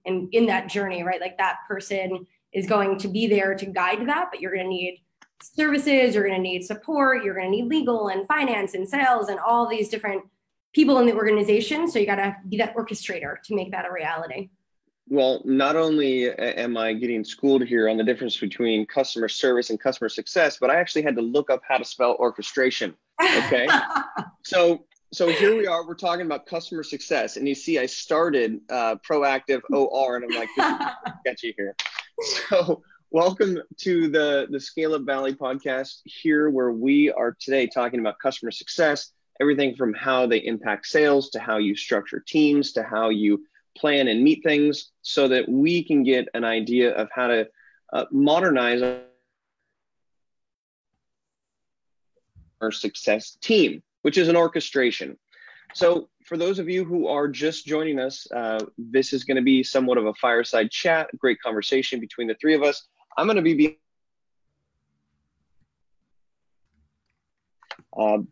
in that journey, right? Like that person is going to be there to guide that, but you're going to need services, you're going to need support, you're going to need legal and finance and sales and all these different people in the organization. So you got to be that orchestrator to make that a reality. Well, not only am I getting schooled here on the difference between customer service and customer success, but I actually had to look up how to spell orchestration. Okay. So here we are, we're talking about customer success. And you see, I started proactive OR, and I'm like, this is sketchy here. So welcome to the ScaleUpValley podcast here, where we are today talking about customer success, everything from how they impact sales to how you structure teams to how you plan and meet things, so that we can get an idea of how to modernize our success team, which is an orchestration. So for those of you who are just joining us, this is going to be somewhat of a fireside chat, a great conversation between the three of us. I'm going to be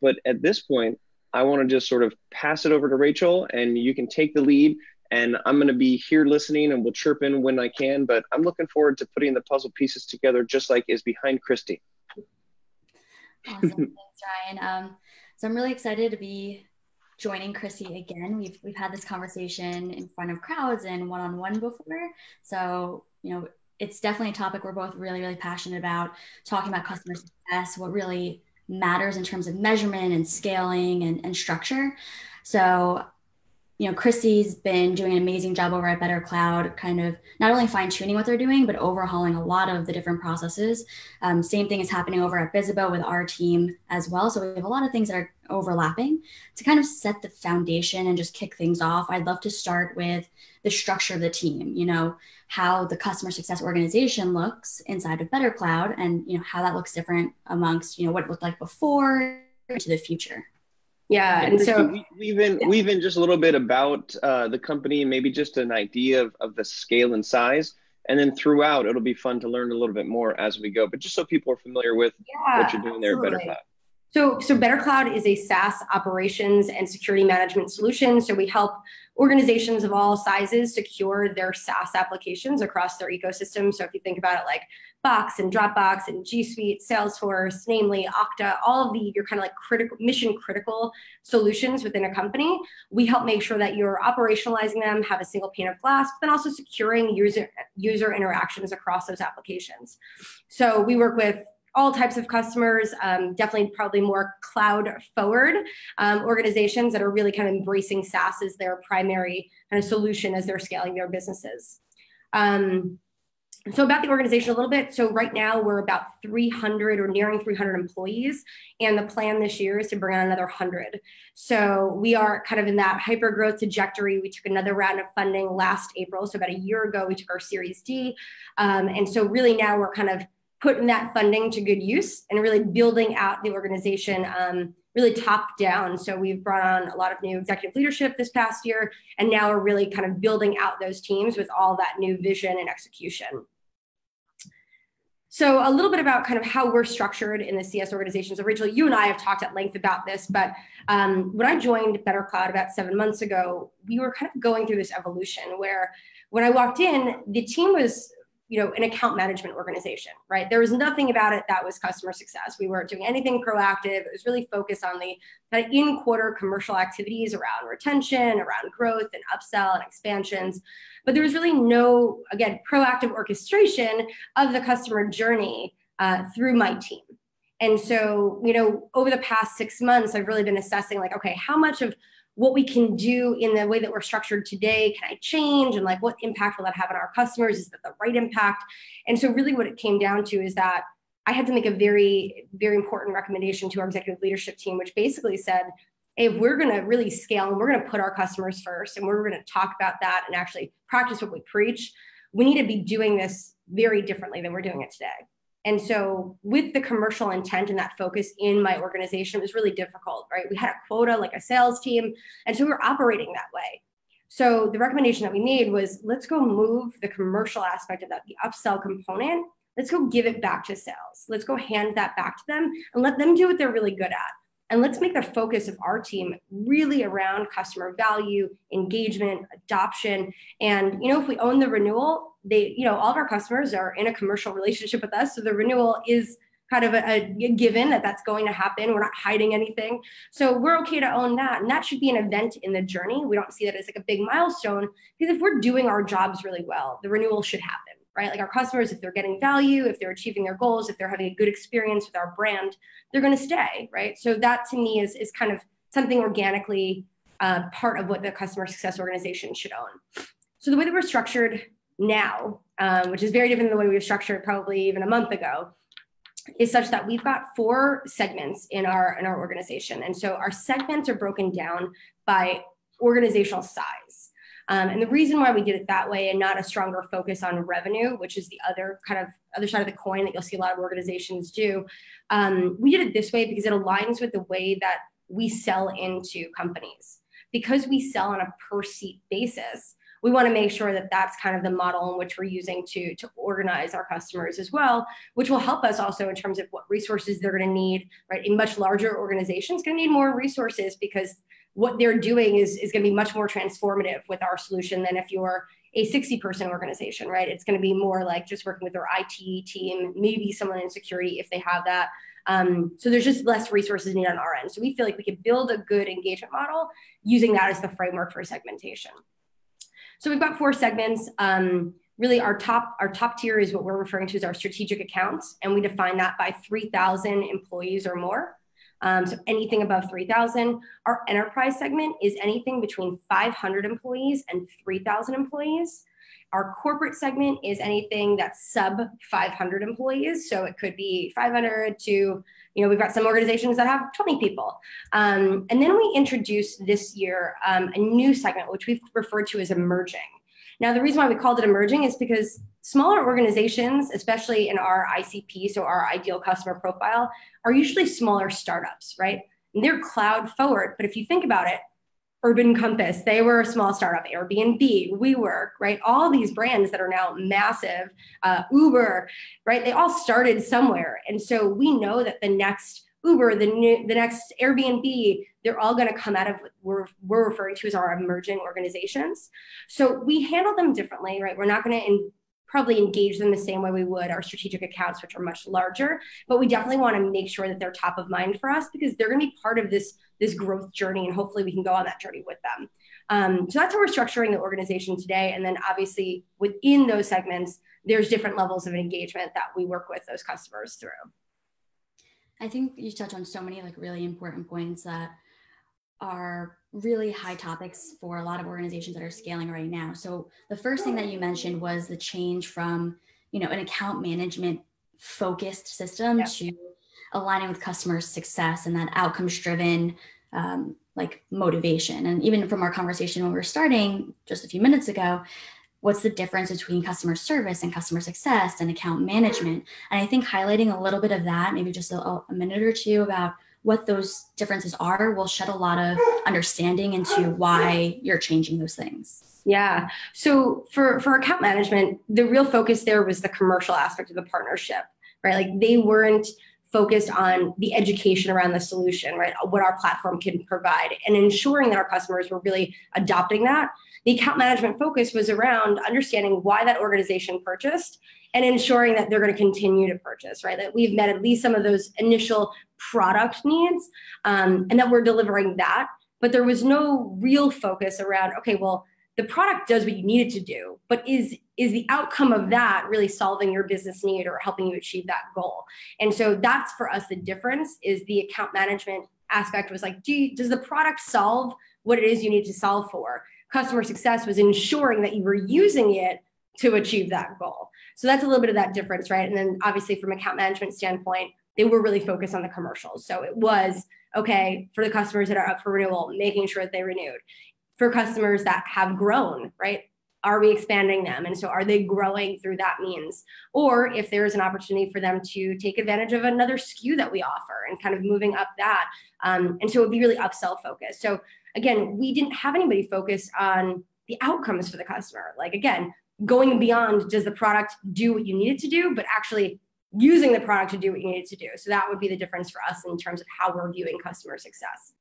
but at this point, I want to just sort of pass it over to Rachel, and you can take the lead. And I'm going to be here listening, and we'll chirp in when I can. But I'm looking forward to putting the puzzle pieces together, just like is behind Kristi. Awesome. Thanks, Ryan. So I'm really excited to be joining Kristi again. We've had this conversation in front of crowds and one-on-one before. So, it's definitely a topic we're both really, really passionate about, talking about customer success, what really matters in terms of measurement and scaling and structure. So, Kristi's been doing an amazing job over at BetterCloud, kind of not only fine-tuning what they're doing, but overhauling a lot of the different processes. Same thing is happening over at Bizzabo with our team as well. So we have a lot of things that are overlapping. To kind of set the foundation and just kick things off, I'd love to start with the structure of the team, how the customer success organization looks inside of BetterCloud, and how that looks different amongst, what it looked like before to the future. Yeah, and so we've been just a little bit about the company, and maybe just an idea of the scale and size, and then throughout it'll be fun to learn a little bit more as we go. But just so people are familiar with what you're doing there at BetterCloud. So BetterCloud is a SaaS operations and security management solution. So we help organizations of all sizes secure their SaaS applications across their ecosystem. So if you think about it like Box and Dropbox and G Suite, Salesforce, namely Okta, all of your kind of like mission critical solutions within a company, we help make sure that you're operationalizing them, have a single pane of glass, but then also securing user interactions across those applications. So we work with all types of customers, definitely probably more cloud forward organizations that are really kind of embracing SaaS as their primary kind of solution as they're scaling their businesses. So about the organization a little bit. So right now we're about 300 or nearing 300 employees. And the plan this year is to bring on another 100. So we are kind of in that hyper growth trajectory. We took another round of funding last April. So about a year ago, we took our Series D. And so really now we're kind of putting that funding to good use and really building out the organization really top down. So we've brought on a lot of new executive leadership this past year, and now we're really kind of building out those teams with all that new vision and execution. So a little bit about kind of how we're structured in the CS organization. So Rachel, you and I have talked at length about this, but when I joined BetterCloud about 7 months ago, we were kind of going through this evolution where when I walked in, the team was an account management organization, right? There was nothing about it that was customer success. We weren't doing anything proactive. It was really focused on the kind of in-quarter commercial activities around retention, around growth and upsell and expansions. But there was really no, again, proactive orchestration of the customer journey through my team. And so, over the past 6 months, I've really been assessing like, okay, how much of what we can do in the way that we're structured today can I change, and like what impact will that have on our customers? Is that the right impact? And so really what it came down to is that I had to make a very, very important recommendation to our executive leadership team, which basically said, hey, if we're going to really scale and we're going to put our customers first and we're going to talk about that and actually practice what we preach, we need to be doing this very differently than we're doing it today. And so with the commercial intent and that focus in my organization, it was really difficult, right? We had a quota like a sales team, and so we were operating that way. So the recommendation that we made was, let's go move the commercial aspect of that, the upsell component, let's go give it back to sales. Let's go hand that back to them and let them do what they're really good at. And let's make the focus of our team really around customer value, engagement, adoption. And, if we own the renewal, all of our customers are in a commercial relationship with us. So the renewal is kind of a given that's going to happen. We're not hiding anything. So we're okay to own that. And that should be an event in the journey. We don't see that as like a big milestone, because if we're doing our jobs really well, the renewal should happen, right? Like our customers, if they're getting value, if they're achieving their goals, if they're having a good experience with our brand, they're going to stay, right? So that to me is kind of something organically part of what the customer success organization should own. So the way that we're structured now, which is very different than the way we were structured probably even a month ago, is such that we've got 4 segments in our organization. And so our segments are broken down by organizational size. And the reason why we did it that way and not a stronger focus on revenue, which is the other side of the coin that you'll see a lot of organizations do, we did it this way because it aligns with the way that we sell into companies. Because we sell on a per seat basis, we want to make sure that that's kind of the model in which we're using to organize our customers as well, which will help us also in terms of what resources they're going to need, right? A much larger organization is going to need more resources because what they're doing is going to be much more transformative with our solution than if you're a 60-person organization, right? It's going to be more like just working with their IT team, maybe someone in security if they have that. So there's just less resources needed on our end. So we feel like we could build a good engagement model using that as the framework for segmentation. So we've got 4 segments. Really our top tier is what we're referring to as our strategic accounts. And we define that by 3,000 employees or more. So anything above 3,000. Our enterprise segment is anything between 500 employees and 3,000 employees. Our corporate segment is anything that's sub 500 employees. So it could be 500 to, we've got some organizations that have 20 people. And then we introduced this year a new segment, which we've referred to as emerging. Now, the reason why we called it emerging is because smaller organizations, especially in our ICP, so our ideal customer profile, are usually smaller startups, right? And they're cloud forward. But if you think about it, Urban Compass, they were a small startup, Airbnb, WeWork, right? All these brands that are now massive, Uber, right? They all started somewhere. And so we know that the next Uber, the next Airbnb, they're all going to come out of what we're referring to as our emerging organizations. So we handle them differently, right? We're not going to probably engage them the same way we would our strategic accounts, which are much larger, but we definitely want to make sure that they're top of mind for us because they're going to be part of this growth journey, and hopefully we can go on that journey with them. So that's how we're structuring the organization today. And then obviously within those segments, there's different levels of engagement that we work with those customers through. I think you touch on so many really important points that are really high topics for a lot of organizations that are scaling right now. So the first thing that you mentioned was the change from, an account management focused system to aligning with customer success and that outcomes driven motivation. And even from our conversation when we were starting just a few minutes ago, what's the difference between customer service and customer success and account management? And I think highlighting a little bit of that, maybe just a minute or two about what those differences are, will shed a lot of understanding into why you're changing those things. Yeah. So for account management, the real focus there was the commercial aspect of the partnership, right? Like they weren't focused on the education around the solution, right? What our platform can provide and ensuring that our customers were really adopting that. The account management focus was around understanding why that organization purchased and ensuring that they're going to continue to purchase, right? That we've met at least some of those initial product needs and that we're delivering that. But there was no real focus around, okay, well, the product does what you need it to do, but is the outcome of that really solving your business need or helping you achieve that goal? And so that's for us the difference is the account management aspect was like, does the product solve what it is you need to solve for? Customer success was ensuring that you were using it to achieve that goal. So that's a little bit of that difference, right? And then obviously from account management standpoint, they were really focused on the commercials. So it was, okay, for the customers that are up for renewal, making sure that they renewed. For customers that have grown, right? Are we expanding them? And so are they growing through that means? Or if there is an opportunity for them to take advantage of another SKU that we offer and kind of moving up that. And so it would be really upsell focused. So again, we didn't have anybody focus on the outcomes for the customer. Like again, going beyond, does the product do what you need it to do, but actually using the product to do what you needed to do. So that would be the difference for us in terms of how we're viewing customer success.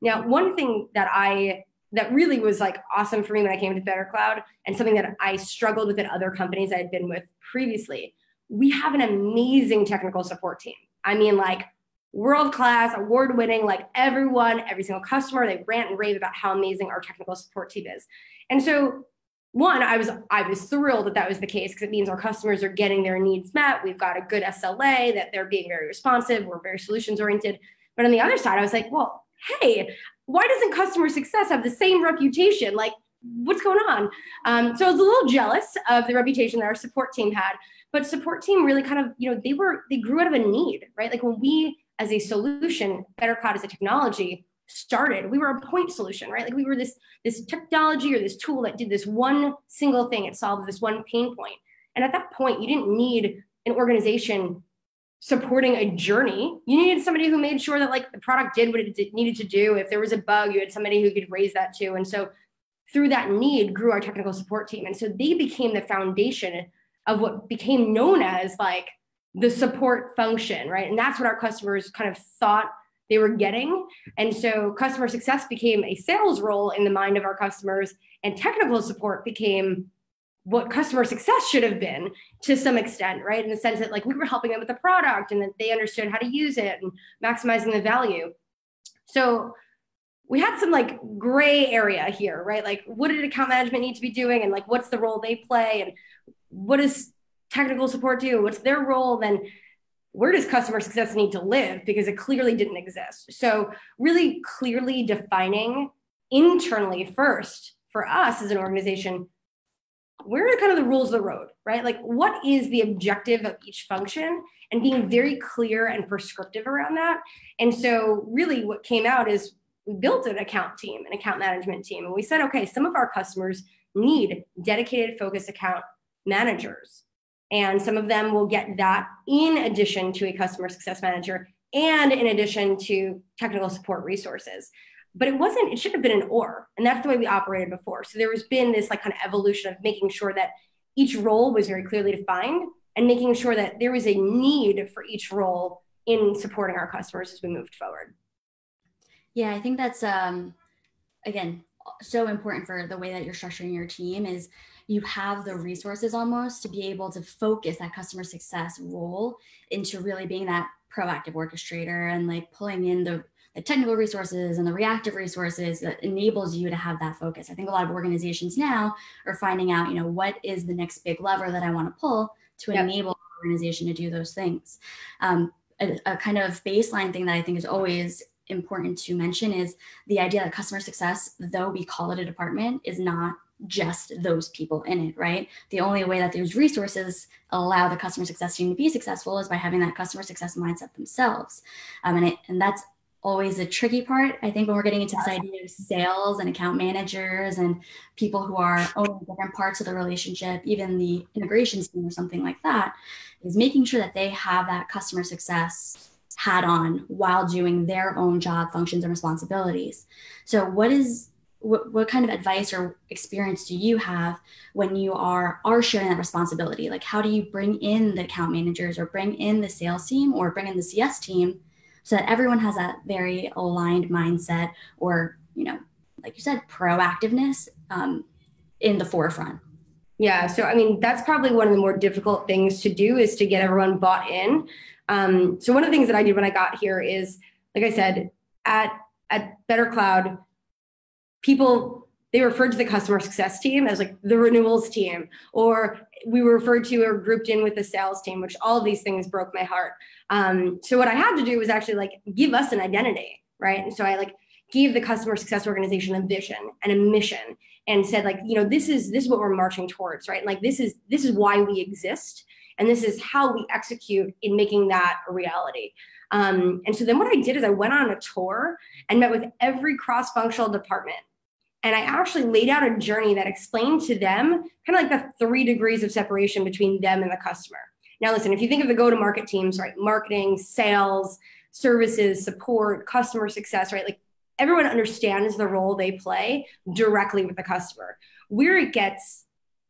Now, one thing that really was like awesome for me when I came to BetterCloud, and something that I struggled with at other companies I had been with previously, we have an amazing technical support team. I mean, like world-class, award-winning, like everyone, every single customer, they rant and rave about how amazing our technical support team is. And so one, I was thrilled that was the case, because it means our customers are getting their needs met. We've got a good SLA, that they're being very responsive. We're very solutions oriented. But on the other side, I was like, well, hey, why doesn't customer success have the same reputation? Like, what's going on? So I was a little jealous of the reputation that our support team had, but support team really kind of, they grew out of a need, right? Like when we, as a solution, BetterCloud as a technology started, we were a point solution, right? Like we were this technology or this tool that did this one single thing. It solved this one pain point. And at that point, you didn't need an organization supporting a journey. You needed somebody who made sure that like the product did what it needed to do. If there was a bug, you had somebody who could raise that too. And so through that need grew our technical support team. And so they became the foundation of what became known as like the support function, right? And that's what our customers kind of thought they were getting. And so customer success became a sales role in the mind of our customers, and technical support became what customer success should have been to some extent, right? In the sense that like we were helping them with the product and that they understood how to use it and maximizing the value. So we had some like gray area here, right? Like what did account management need to be doing? And like, what's the role they play? And what does technical support do? What's their role? Then where does customer success need to live? Because it clearly didn't exist. So really clearly defining internally first for us as an organization, where are kind of the rules of the road, right? Like what is the objective of each function, and being very clear and prescriptive around that. And so really what came out is we built an account team, an account management team. And we said, okay, some of our customers need dedicated focused account managers. And some of them will get that in addition to a customer success manager and in addition to technical support resources. But it should have been an or, and that's the way we operated before. So there has been this like kind of evolution of making sure that each role was very clearly defined and making sure that there was a need for each role in supporting our customers as we moved forward. Yeah, I think that's, again, so important for the way that you're structuring your team is you have the resources almost to be able to focus that customer success role into really being that proactive orchestrator and like pulling in the technical resources and the reactive resources that enables you to have that focus. I think a lot of organizations now are finding out, what is the next big lever that I want to pull to enable an organization to do those things. A kind of baseline thing that I think is always important to mention is the idea that customer success, though we call it a department, is not just those people in it, right? The only way that those resources allow the customer success team to be successful is by having that customer success mindset themselves. And that's always a tricky part. I think when we're getting into this idea of sales and account managers and people who are owning different parts of the relationship, even the integrations team or something like that, is making sure that they have that customer success hat on while doing their own job functions and responsibilities. So what kind of advice or experience do you have when you are sharing that responsibility? Like how do you bring in the account managers or bring in the sales team or bring in the CS team so that everyone has that very aligned mindset or, like you said, proactiveness in the forefront? Yeah. So, I mean, that's probably one of the more difficult things to do is to get everyone bought in. So one of the things that I did when I got here is, like I said, at BetterCloud, they referred to the customer success team as like the renewals team, or we were referred to or grouped in with the sales team, which all of these things broke my heart. So what I had to do was actually like give us an identity, right? And so I like gave the customer success organization a vision and a mission and said like, this is what we're marching towards, right? And like, this is why we exist. And this is how we execute in making that a reality. And so then what I did is I went on a tour and met with every cross-functional department. And I actually laid out a journey that explained to them kind of like the 3 degrees of separation between them and the customer. Now, listen, if you think of the go-to-market teams, right? Marketing, sales, services, support, customer success, right? Like everyone understands the role they play directly with the customer. Where it gets,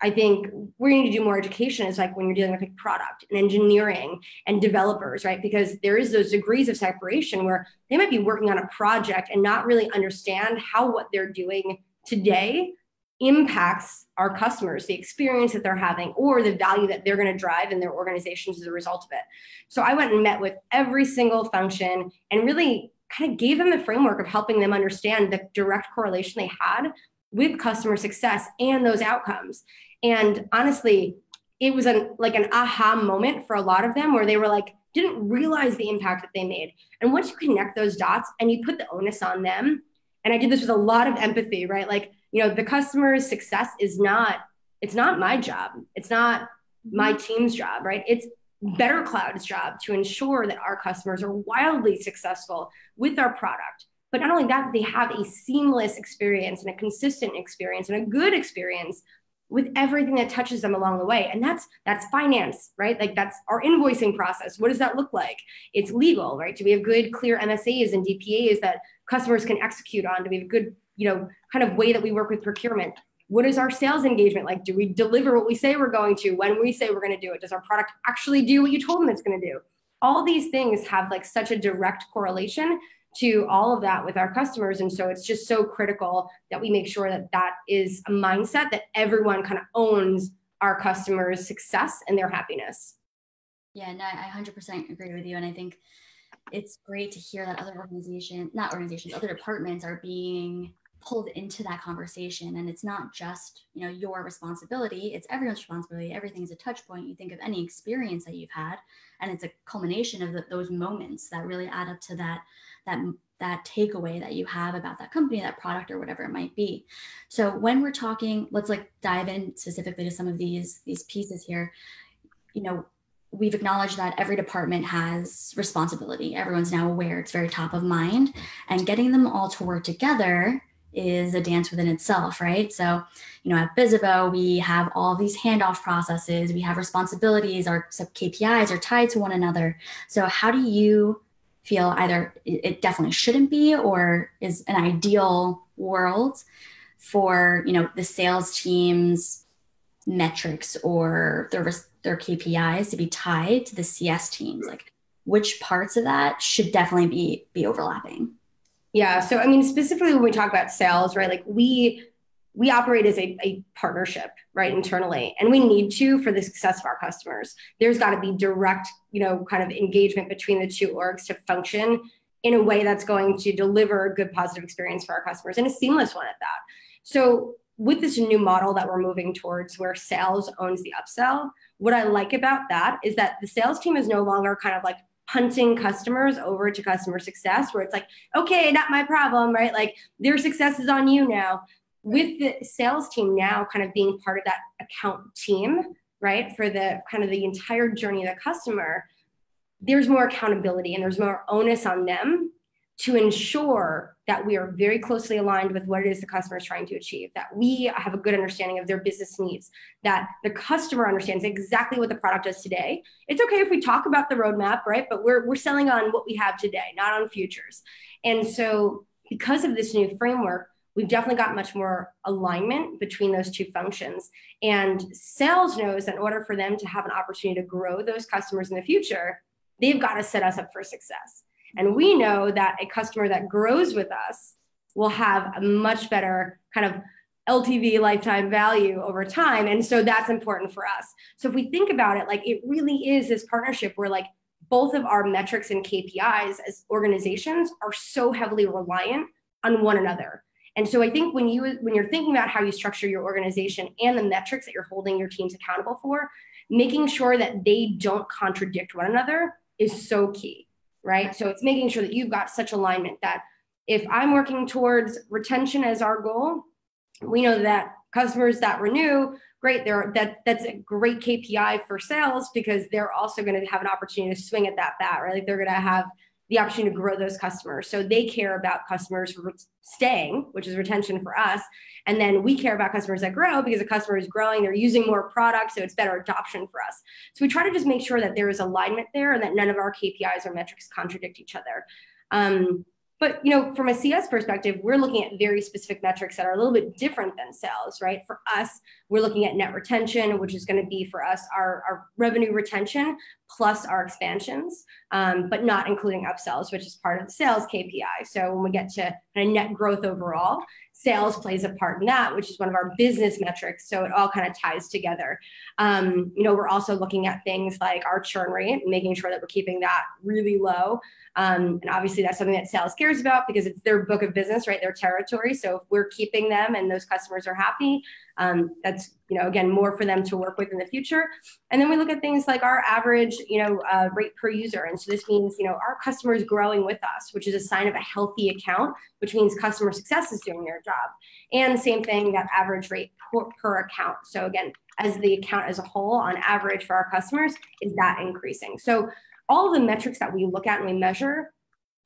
I think we need to do more education is like when you're dealing with like product and engineering and developers, right? Because there is those degrees of separation where they might be working on a project and not really understand how what they're doing today impacts our customers, the experience that they're having, or the value that they're going to drive in their organizations as a result of it. So I went and met with every single function and really kind of gave them the framework of helping them understand the direct correlation they had with customer success and those outcomes. And honestly, it was like an aha moment for a lot of them where they were like, didn't realize the impact that they made. And once you connect those dots and you put the onus on them, and I did this with a lot of empathy, right? Like, the customer's success it's not my job. It's not my team's job, right? It's BetterCloud's job to ensure that our customers are wildly successful with our product. But not only that, they have a seamless experience and a consistent experience and a good experience with everything that touches them along the way. And that's finance, right? Like that's our invoicing process. What does that look like? It's legal, right? Do we have good, clear MSAs and DPAs that customers can execute on? Do we have a good, kind of way that we work with procurement? What is our sales engagement like? Do we deliver what we say we're going to when we say we're going to do it? Does our product actually do what you told them it's going to do? All these things have like such a direct correlation to all of that with our customers. And so it's just so critical that we make sure that that is a mindset that everyone kind of owns our customers' success and their happiness. Yeah, no, I 100% agree with you. And I think it's great to hear that other departments are being pulled into that conversation. And it's not just, your responsibility, it's everyone's responsibility. Everything's a touch point. You think of any experience that you've had, and it's a culmination of those moments that really add up to that takeaway that you have about that company, that product, or whatever it might be. So when we're talking, let's like dive in specifically to some of these pieces here. We've acknowledged that every department has responsibility. Everyone's now aware, it's very top of mind, and getting them all to work together is a dance within itself, right? So, at Bizzabo, we have all these handoff processes, we have responsibilities, our KPIs are tied to one another. So how do you feel either it definitely shouldn't be, or is an ideal world for, the sales team's metrics or their KPIs to be tied to the CS teams? Like, which parts of that should definitely be overlapping? Yeah. So, specifically when we talk about sales, right, like we operate as a partnership, right, internally, and we need to for the success of our customers. There's got to be direct, kind of engagement between the two orgs to function in a way that's going to deliver a good, positive experience for our customers, and a seamless one at that. So with this new model that we're moving towards where sales owns the upsell, what I like about that is that the sales team is no longer kind of like punting customers over to customer success, where it's like, okay, not my problem, right? Like their success is on you now. With the sales team now kind of being part of that account team, right, for the kind of the entire journey of the customer, there's more accountability and there's more onus on them to ensure that we are very closely aligned with what it is the customer is trying to achieve, that we have a good understanding of their business needs, that the customer understands exactly what the product does today. It's okay if we talk about the roadmap, right? But we're selling on what we have today, not on futures. And so because of this new framework, we've definitely got much more alignment between those two functions. And sales knows that in order for them to have an opportunity to grow those customers in the future, they've got to set us up for success. And we know that a customer that grows with us will have a much better kind of LTV, lifetime value over time. And so that's important for us. So if we think about it, like it really is this partnership where like both of our metrics and KPIs as organizations are so heavily reliant on one another. And so I think when you're thinking about how you structure your organization and the metrics that you're holding your teams accountable for, making sure that they don't contradict one another is so key, right? So it's making sure that you've got such alignment that if I'm working towards retention as our goal, we know that customers that renew, great, that's a great KPI for sales because they're also going to have an opportunity to swing at that bat, right? Like they're going to have the opportunity to grow those customers. So they care about customers staying, which is retention for us. And then we care about customers that grow because the customer is growing, they're using more products, so it's better adoption for us. So we try to just make sure that there is alignment there and that none of our KPIs or metrics contradict each other. But, you know, from a CS perspective, we're looking at very specific metrics that are a little bit different than sales, right? For us, we're looking at net retention, which is going to be for us our revenue retention plus our expansions, but not including upsells, which is part of the sales KPI. So when we get to kind of net growth overall, sales plays a part in that, which is one of our business metrics. So it all kind of ties together. You know, we're also looking at things like our churn rate, making sure that we're keeping that really low. And obviously that's something that sales cares about because it's their book of business, right? Their territory. So if we're keeping them and those customers are happy, that's, you know, again, more for them to work with in the future. And then we look at things like our average, you know, rate per user. And so this means, you know, our customers growing with us, which is a sign of a healthy account, which means customer success is doing their job. And the same thing, that average rate per account. So again, as the account as a whole on average for our customers, is that increasing? So all of the metrics that we look at and we measure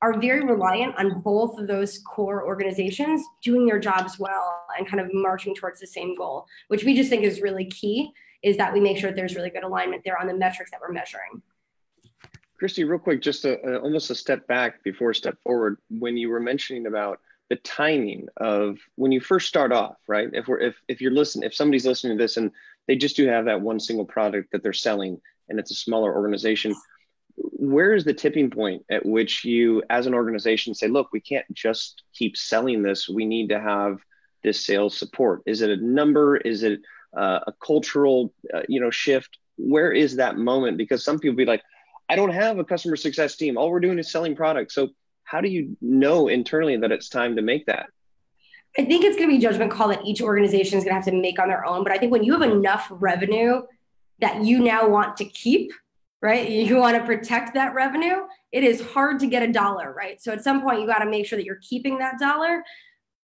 are very reliant on both of those core organizations doing their jobs well and kind of marching towards the same goal, which we just think is really key, is that we make sure that there's really good alignment there on the metrics that we're measuring. Kristi, real quick, just almost a step back before a step forward, when you were mentioning about the timing of when you first start off, right? If somebody's listening to this and they just do have that one single product that they're selling and it's a smaller organization, where is the tipping point at which you as an organization say, look, we can't just keep selling this, we need to have this sales support? Is it a number? Is it a cultural shift? Where is that moment? Because some people be like, I don't have a customer success team, all we're doing is selling products. So how do you know internally that it's time to make that? I think it's going to be a judgment call that each organization is going to have to make on their own. But I think when you have enough revenue that you now want to keep, right? You want to protect that revenue. It is hard to get a dollar, right? So at some point you got to make sure that you're keeping that dollar.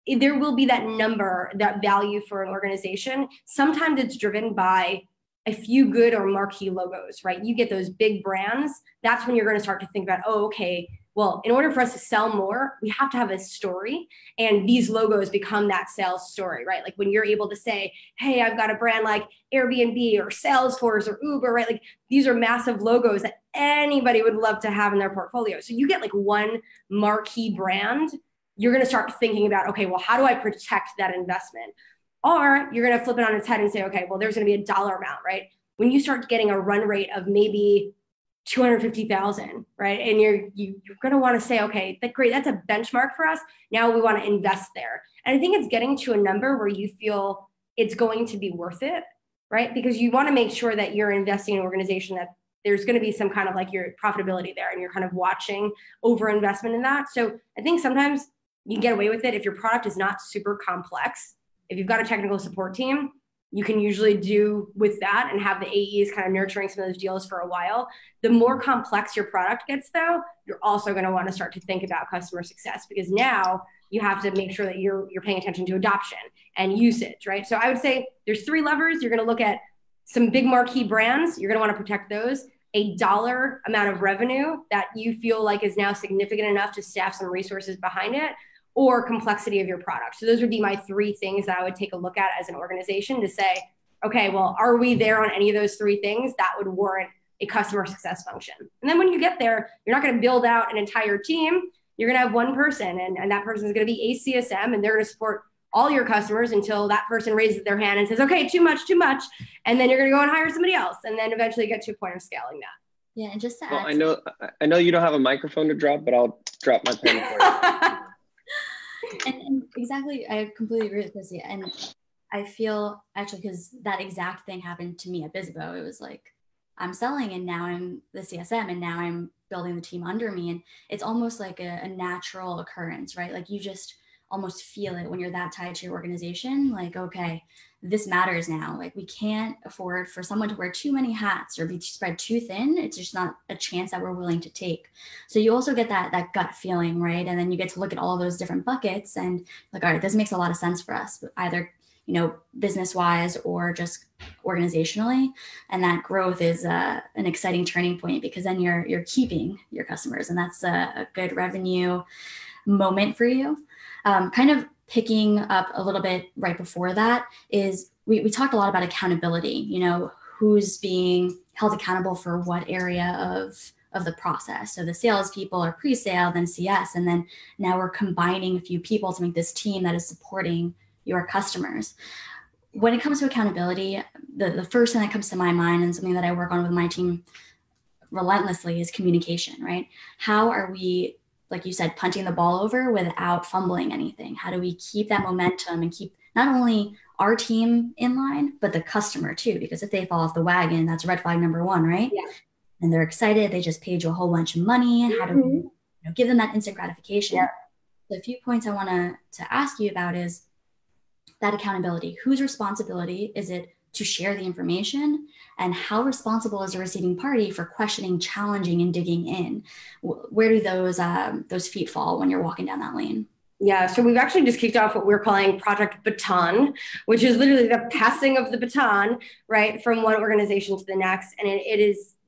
There will be that number, that value for an organization. Sometimes it's driven by a few good or marquee logos, right? You get those big brands. That's when you're going to start to think about, oh, okay, well, in order for us to sell more, we have to have a story. And these logos become that sales story, right? Like when you're able to say, hey, I've got a brand like Airbnb or Salesforce or Uber, right? Like these are massive logos that anybody would love to have in their portfolio. So you get like one marquee brand, you're going to start thinking about, okay, well, how do I protect that investment? Or you're going to flip it on its head and say, okay, well, there's going to be a dollar amount, right? When you start getting a run rate of maybe 250,000, right? And you're going to want to say, okay, great, that's a benchmark for us. Now we want to invest there. And I think it's getting to a number where you feel it's going to be worth it, right? Because you want to make sure that you're investing in an organization that there's going to be some kind of like your profitability there and you're kind of watching over investment in that. So I think sometimes you can get away with it if your product is not super complex. If you've got a technical support team, you can usually do with that and have the AEs kind of nurturing some of those deals for a while. The more complex your product gets, though, you're also going to want to start to think about customer success, because now you have to make sure that you're paying attention to adoption and usage, right? So I would say there's 3 levers. You're going to look at some big marquee brands. You're going to want to protect those. A dollar amount of revenue that you feel like is now significant enough to staff some resources behind it, or complexity of your product. So those would be my 3 things that I would take a look at as an organization to say, okay, well, are we there on any of those 3 things? That would warrant a customer success function. And then when you get there, you're not going to build out an entire team. You're going to have one person, and that person is going to be a CSM, and they're going to support all your customers until that person raises their hand and says, okay, too much. And then you're going to go and hire somebody else, and then eventually get to a point of scaling that. Yeah, and just to well, add, I know you don't have a microphone to drop, but I'll drop my pen for you. And exactly, I completely agree with Kristi. And I feel actually, because that exact thing happened to me at Bizzabo. It was like, I'm selling and now I'm the CSM and now I'm building the team under me. And it's almost like a natural occurrence, right? Like you just almost feel it when you're that tied to your organization. Like, okay, this matters now. Like we can't afford for someone to wear too many hats or be spread too thin. It's just not a chance that we're willing to take. So you also get that gut feeling, right? And then you get to look at all those different buckets and like, all right, this makes a lot of sense for us, either, business wise or just organizationally. And that growth is an exciting turning point, because then you're keeping your customers, and that's a good revenue moment for you. Kind of picking up a little bit right before that is we talked a lot about accountability, who's being held accountable for what area of of the process. So the salespeople are pre-sale, then CS, and then now we're combining a few people to make this team that is supporting your customers. When it comes to accountability, the first thing that comes to my mind, and something that I work on with my team relentlessly, is communication, right? How are we, like you said, punching the ball over without fumbling anything? How do we keep that momentum and keep not only our team in line, but the customer too? Because if they fall off the wagon, that's red flag number one, right? Yeah. And they're excited, they just paid you a whole bunch of money. How do we give them that instant gratification? Yeah. The few points I want to ask you about is that accountability. Whose responsibility is it to share the information, and how responsible is the receiving party for questioning, challenging, and digging in? Where do those feet fall when you're walking down that lane? Yeah, so we've actually just kicked off what we're calling Project Baton, which is literally the passing of the baton, right, from one organization to the next. And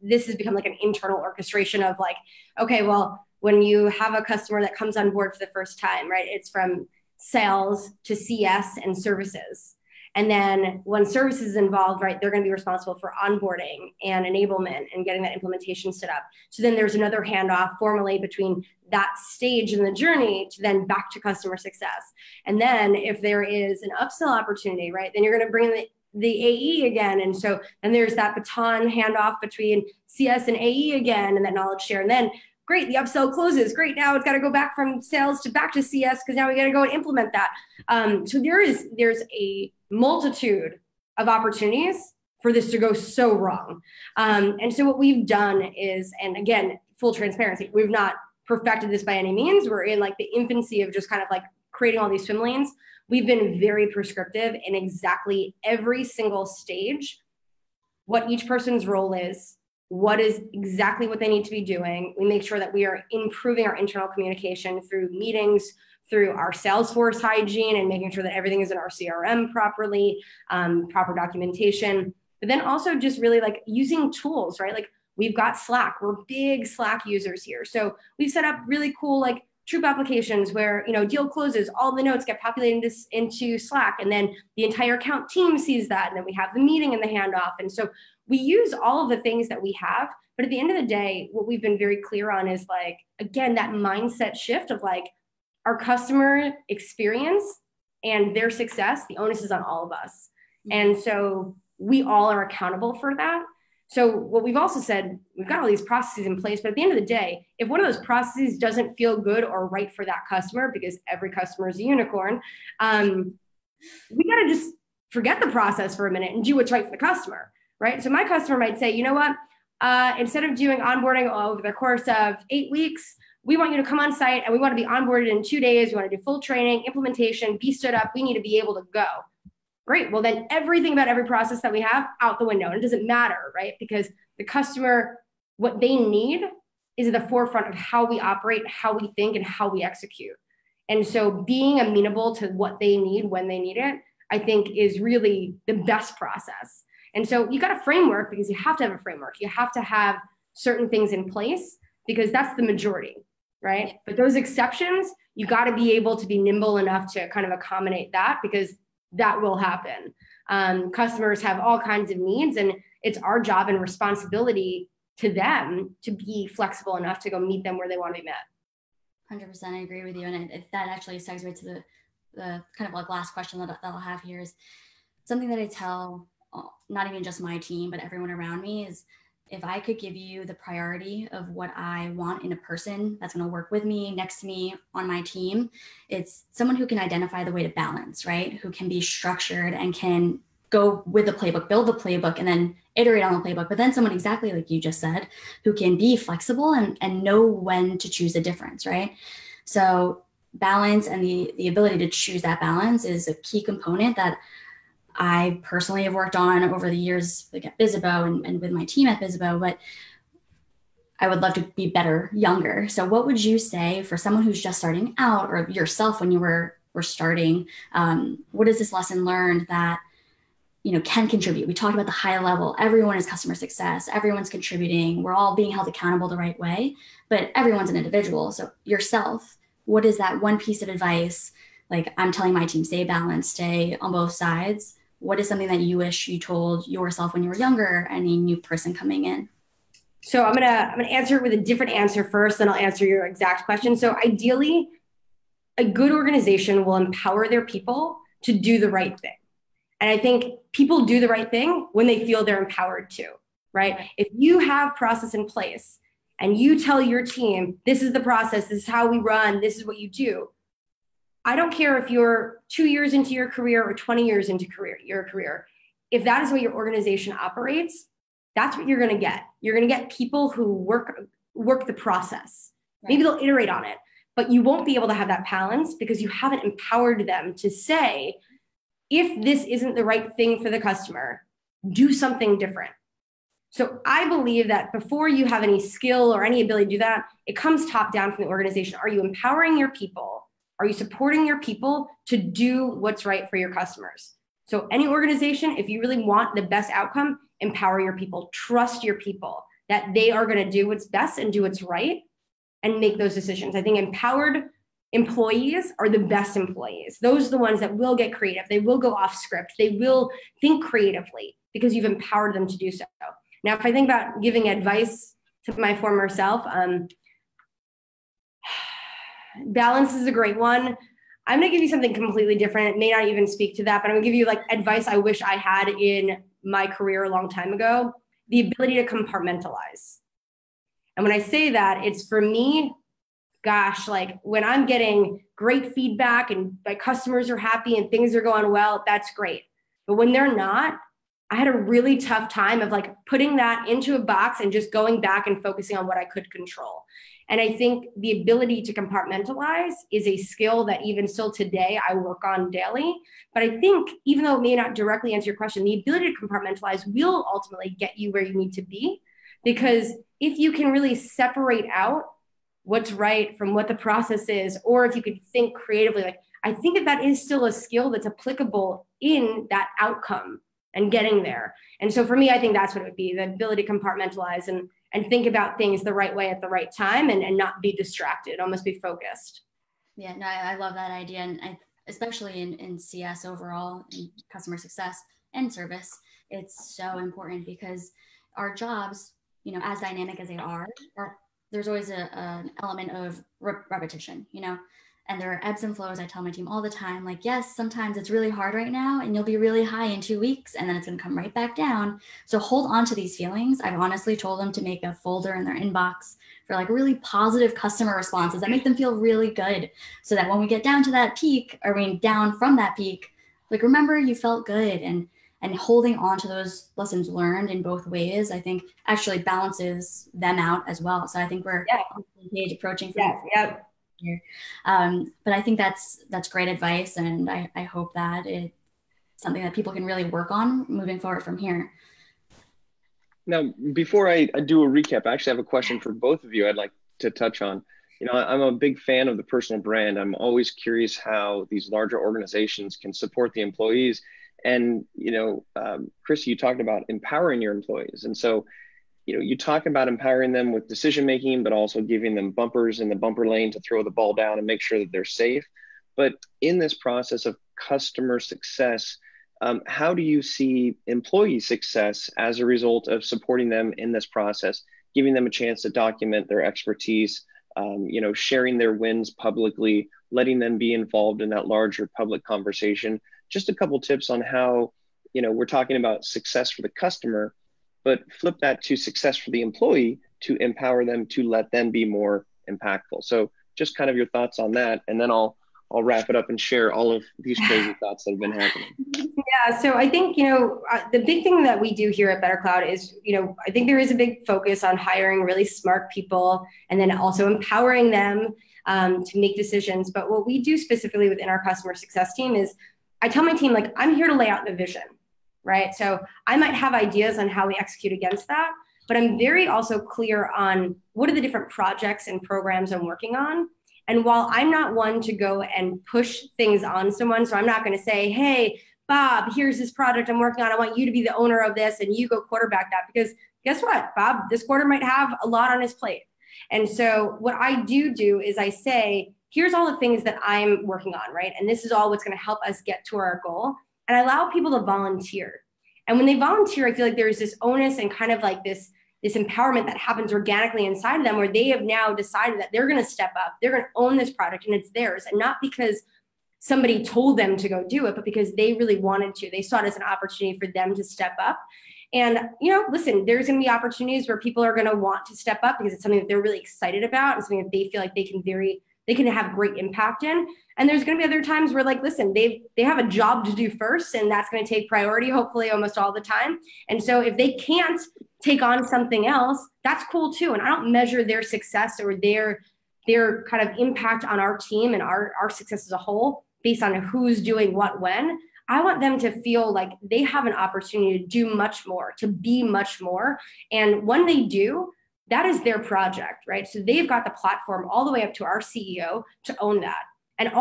this has become like an internal orchestration of like, okay, well, when you have a customer that comes on board for the first time, right, it's from sales to CS and services. And then when services is involved, right, they're going to be responsible for onboarding and enablement and getting that implementation set up. So then there's another handoff formally between that stage in the journey to then back to customer success. And then if there is an upsell opportunity, right, then you're going to bring the AE again. And so then there's that baton handoff between CS and AE again, and that knowledge share. And then great, the upsell closes. Great, now it's got to go back from sales to back to CS because now we got to go and implement that. So there's a multitude of opportunities for this to go so wrong. And so what we've done is, and again, full transparency, we've not perfected this by any means. We're in like the infancy of just kind of like creating all these swim lanes. We've been very prescriptive in exactly every single stage, what each person's role is, what is exactly what they need to be doing. We make sure that we are improving our internal communication through meetings, through our Salesforce hygiene, and making sure that everything is in our CRM properly, proper documentation, but then also just really like using tools, right? Like we've got Slack, we're big Slack users here. So we've set up really cool like Troop applications where, deal closes, all the notes get populated into Slack, and then the entire account team sees that, and then we have the meeting and the handoff. And so we use all of the things that we have, but at the end of the day, what we've been very clear on is like, again, that mindset shift of like our customer experience and their success, the onus is on all of us. And so we all are accountable for that. So what we've also said, we've got all these processes in place, but at the end of the day, if one of those processes doesn't feel good or right for that customer, because every customer is a unicorn, we got to just forget the process for a minute and do what's right for the customer, right? So my customer might say, you know what, instead of doing onboarding over the course of 8 weeks, we want you to come on site and we want to be onboarded in 2 days. We want to do full training, implementation, be stood up. We need to be able to go. Great. Well, then everything about every process that we have out the window. And it doesn't matter, right? Because the customer, what they need is at the forefront of how we operate, how we think, and how we execute. And so being amenable to what they need when they need it, I think is really the best process. And so you got a framework because you have to have a framework. You have to have certain things in place because that's the majority, right? But those exceptions, you got to be able to be nimble enough to kind of accommodate that, because that will happen. Customers have all kinds of needs, and it's our job and responsibility to them to be flexible enough to go meet them where they want to be met. 100%, I agree with you. And that actually segues to the kind of like last question that I'll have here is something that I tell not even just my team, but everyone around me is, if I could give you the priority of what I want in a person that's going to work with me, next to me, on my team, it's someone who can identify the way to balance, right? Who can be structured and can go with the playbook, build the playbook, and then iterate on the playbook. But then someone exactly like you just said, who can be flexible and know when to choose the difference, right? So balance and the ability to choose that balance is a key component that I personally have worked on over the years, like at Bizzabo and with my team at Bizzabo, but I would love to be better younger. So what would you say for someone who's just starting out, or yourself when you were starting, what is this lesson learned that, can contribute? We talked about the high level, everyone is customer success, everyone's contributing, we're all being held accountable the right way, but everyone's an individual. So yourself, what is that one piece of advice? Like I'm telling my team, stay balanced, stay on both sides. What is something that you wish you told yourself when you were younger, any new person coming in? So I'm gonna answer it with a different answer first, then I'll answer your exact question. So ideally, a good organization will empower their people to do the right thing. And I think people do the right thing when they feel they're empowered to, right? If you have process in place and you tell your team, this is the process, this is how we run, this is what you do. I don't care if you're 2 years into your career or 20 years into your career. If that is the way your organization operates, that's what you're going to get. You're going to get people who work the process. Right. Maybe they'll iterate on it, but you won't be able to have that balance because you haven't empowered them to say, if this isn't the right thing for the customer, do something different. So I believe that before you have any skill or any ability to do that, it comes top down from the organization. Are you empowering your people? Are you supporting your people to do what's right for your customers? So any organization, if you really want the best outcome, empower your people, trust your people that they are going to do what's best and do what's right and make those decisions. I think empowered employees are the best employees. Those are the ones that will get creative. They will go off script. They will think creatively because you've empowered them to do so. Now, if I think about giving advice to my former self, balance is a great one. I'm going to give you something completely different. It may not even speak to that, but I'm going to give you like advice I wish I had in my career a long time ago, the ability to compartmentalize. And when I say that, it's for me, gosh, like when I'm getting great feedback and my customers are happy and things are going well, that's great. But when they're not, I had a really tough time of like putting that into a box and just going back and focusing on what I could control. And I think the ability to compartmentalize is a skill that even still today I work on daily. But I think even though it may not directly answer your question, the ability to compartmentalize will ultimately get you where you need to be. Because if you can really separate out what's right from what the process is, or if you could think creatively, like I think that is still a skill that's applicable in that outcome and getting there. And so for me, I think that's what it would be, the ability to compartmentalize and think about things the right way at the right time and not be distracted, almost be focused. Yeah, no, I love that idea. And especially in CS overall, in customer success and service, it's so important because our jobs, you know, as dynamic as they are there's always an element of repetition, you know, and there are ebbs and flows. I tell my team all the time, like, yes, sometimes it's really hard right now and you'll be really high in 2 weeks and then it's going to come right back down. So hold on to these feelings. I've honestly told them to make a folder in their inbox for like really positive customer responses that make them feel really good. So that when we get down to that peak, down from that peak, like, remember you felt good, and holding on to those lessons learned in both ways, I think actually balances them out as well. So I think we're on the page approaching here. But I think that's great advice. And I hope that it's something that people can really work on moving forward from here. Now, before I do a recap, I actually have a question for both of you I'd like to touch on. You know, I'm a big fan of the personal brand. I'm always curious how these larger organizations can support the employees. And, you know, Kristi, you talked about empowering your employees. And so, you know, you talk about empowering them with decision-making, but also giving them bumpers in the bumper lane to throw the ball down and make sure that they're safe. But in this process of customer success, how do you see employee success as a result of supporting them in this process, giving them a chance to document their expertise, you know, sharing their wins publicly, letting them be involved in that larger public conversation? Just a couple tips on how, you know, we're talking about success for the customer, but flip that to success for the employee to empower them to let them be more impactful. So just kind of your thoughts on that, and then I'll wrap it up and share all of these crazy thoughts that have been happening. Yeah, so I think, you know, the big thing that we do here at BetterCloud is, you know, I think there is a big focus on hiring really smart people and then also empowering them to make decisions. But what we do specifically within our customer success team is I tell my team, like, I'm here to lay out the vision, right? So I might have ideas on how we execute against that, but I'm very also clear on what are the different projects and programs I'm working on. And while I'm not one to go and push things on someone, so I'm not going to say, hey, Bob, here's this project I'm working on. I want you to be the owner of this and you go quarterback that, because guess what, Bob, this quarter might have a lot on his plate. And so what I do is I say, here's all the things that I'm working on, right? And this is all what's going to help us get to our goal. And I allow people to volunteer. And when they volunteer, I feel like there's this onus and kind of like this this empowerment that happens organically inside of them, where they have now decided that they're going to step up, they're going to own this product and it's theirs. And not because somebody told them to go do it, but because they really wanted to. They saw it as an opportunity for them to step up. And, listen, there's going to be opportunities where people are going to want to step up because it's something that they're really excited about and something that they feel like they can have great impact in. And there's going to be other times where, like, listen, they have a job to do first, and that's going to take priority, hopefully almost all the time. And so if they can't take on something else, that's cool too. And I don't measure their success or their kind of impact on our team and our success as a whole based on who's doing what when. I want them to feel like they have an opportunity to do much more, to be much more. And when they do, that is their project, right? So they've got the platform all the way up to our CEO to own that. And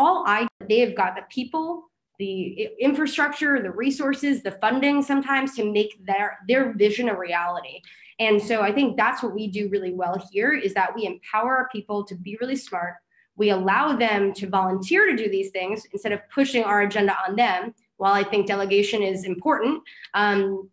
they've got the people, the infrastructure, the resources, the funding sometimes to make their vision a reality. And so I think that's what we do really well here, is that we empower our people to be really smart. We allow them to volunteer to do these things instead of pushing our agenda on them. While I think delegation is important, I'm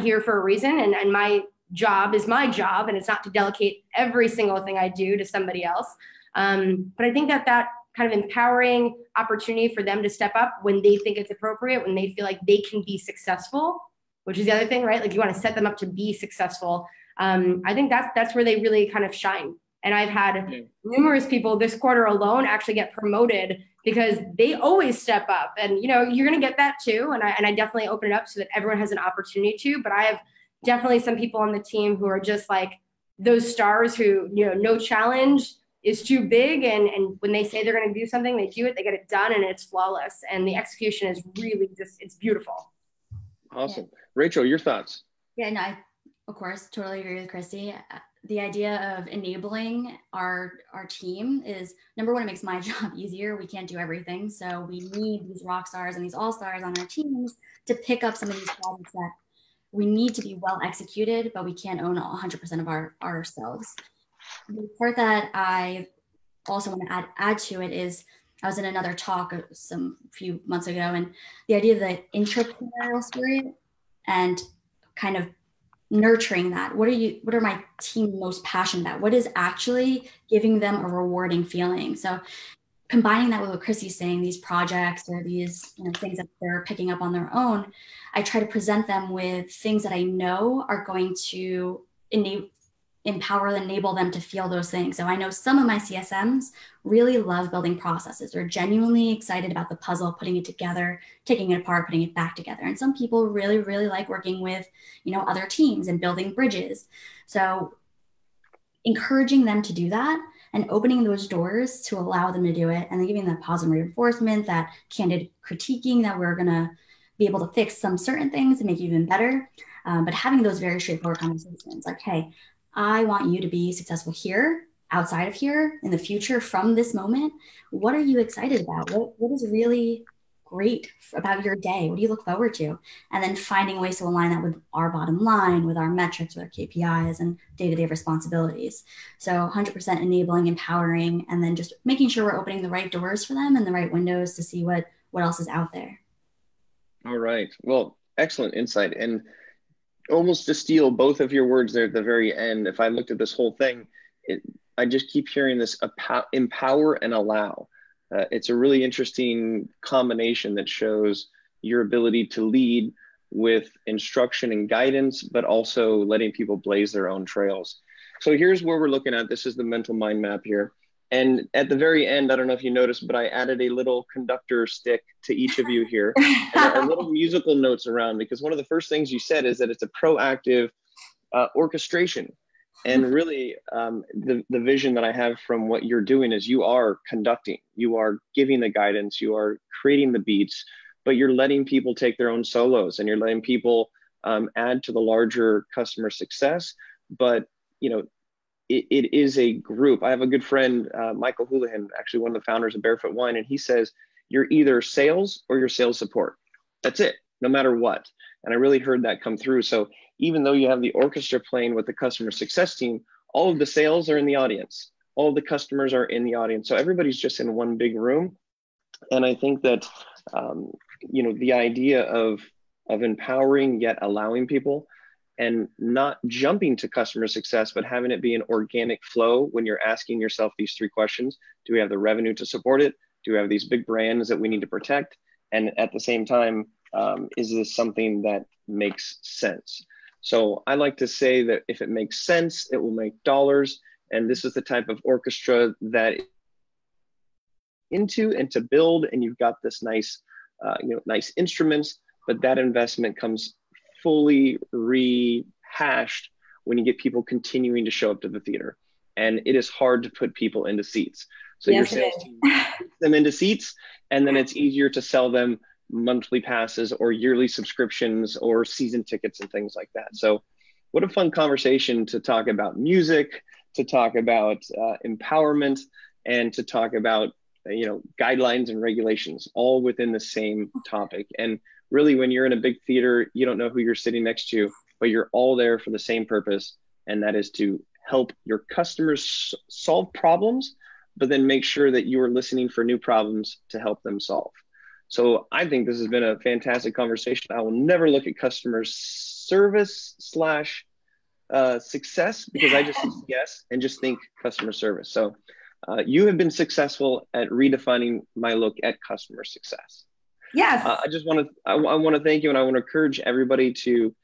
here for a reason, and my job is my job, and it's not to delegate every single thing I do to somebody else. But I think that kind of empowering opportunity for them to step up when they think it's appropriate, when they feel like they can be successful, which is the other thing, right? Like, you want to set them up to be successful. I think that's where they really kind of shine. And I've had numerous people this quarter alone actually get promoted because they always step up. And, you're going to get that too. And I definitely open it up so that everyone has an opportunity to. But I have definitely some people on the team who are just like those stars who, no challenge is too big. And when they say they're going to do something, they do it, they get it done, and it's flawless. And the execution is really it's beautiful. Awesome. Yeah. Rachel, your thoughts? Yeah, no, I, of course, totally agree with Kristi. The idea of enabling our team is, number one, it makes my job easier. We can't do everything. So we need these rock stars and these all-stars on our teams to pick up some of these projects that we need to be well executed, but we can't own 100% of ourselves. The part that I also want to add to it is, I was in another talk a few months ago, and the idea of the entrepreneurial spirit and kind of nurturing that. What are my team most passionate about? What is actually giving them a rewarding feeling? So combining that with what Kristi's saying, these projects or these things that they're picking up on their own, I try to present them with things that I know are going to empower and enable them to feel those things. So I know some of my CSMs really love building processes. They're genuinely excited about the puzzle, putting it together, taking it apart, putting it back together. And some people really, really like working with, other teams and building bridges. So encouraging them to do that and opening those doors to allow them to do it, and then giving that positive reinforcement, that candid critiquing that we're going to be able to fix some certain things and make it even better. But having those very straightforward conversations like, hey, I want you to be successful here, outside of here, in the future, from this moment. What are you excited about? What is really great about your day? What do you look forward to? And then finding ways to align that with our bottom line, with our metrics, with our KPIs and day-to-day responsibilities. So 100% enabling, empowering, and then just making sure we're opening the right doors for them and the right windows to see what else is out there. All right. Well, excellent insight. And almost to steal both of your words there at the very end, if I looked at this whole thing, I just keep hearing this empower and allow. It's a really interesting combination that shows your ability to lead with instruction and guidance, but also letting people blaze their own trails. So here's where we're looking at. This is the mental mind map here. And at the very end, I don't know if you noticed, but I added a little conductor stick to each of you here. And there are little musical notes around, because one of the first things you said is that it's a proactive orchestration. And really, the vision that I have from what you're doing is you are conducting, you are giving the guidance, you are creating the beats, but you're letting people take their own solos, and you're letting people add to the larger customer success. But, it is a group. I have a good friend, Michael Houlihan, actually one of the founders of Barefoot Wine, and he says, you're either sales or you're sales support. That's it, no matter what. And I really heard that come through. So even though you have the orchestra playing with the customer success team, all of the sales are in the audience. All of the customers are in the audience. So everybody's just in one big room. And I think that, the idea of empowering yet allowing people, and not jumping to customer success, but having it be an organic flow when you're asking yourself these three questions. Do we have the revenue to support it? Do we have these big brands that we need to protect? And at the same time, is this something that makes sense? So I like to say that if it makes sense, it will make dollars. And this is the type of orchestra that into and to build, and you've got this nice, nice instruments, but that investment comes fully rehashed when you get people continuing to show up to the theater. And it is hard to put people into seats. So your sales team puts them into seats, and then it's easier to sell them monthly passes or yearly subscriptions or season tickets and things like that. So what a fun conversation to talk about music, to talk about empowerment, and to talk about guidelines and regulations, all within the same topic. And really, when you're in a big theater, you don't know who you're sitting next to, but you're all there for the same purpose. And that is to help your customers solve problems, but then make sure that you are listening for new problems to help them solve. So I think this has been a fantastic conversation. I will never look at customer service / success, because I just yes and just think customer service. So you have been successful at redefining my look at customer success. Yes. I want to thank you, and I want to encourage everybody to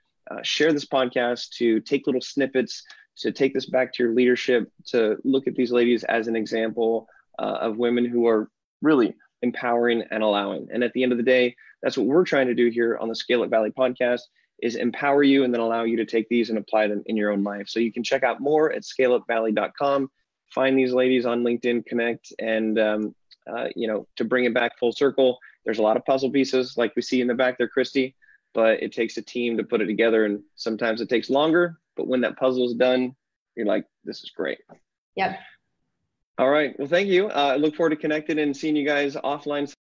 share this podcast, to take little snippets, to take this back to your leadership, to look at these ladies as an example of women who are really empowering and allowing. And at the end of the day, that's what we're trying to do here on the Scale Up Valley podcast, is empower you and then allow you to take these and apply them in your own life. So you can check out more at ScaleUpValley.com. Find these ladies on LinkedIn, connect, and to bring it back full circle, there's a lot of puzzle pieces like we see in the back there, Kristi, but it takes a team to put it together, and sometimes it takes longer, but when that puzzle is done, you're like, this is great. Yep. All right. Well, thank you. I look forward to connecting and seeing you guys offline.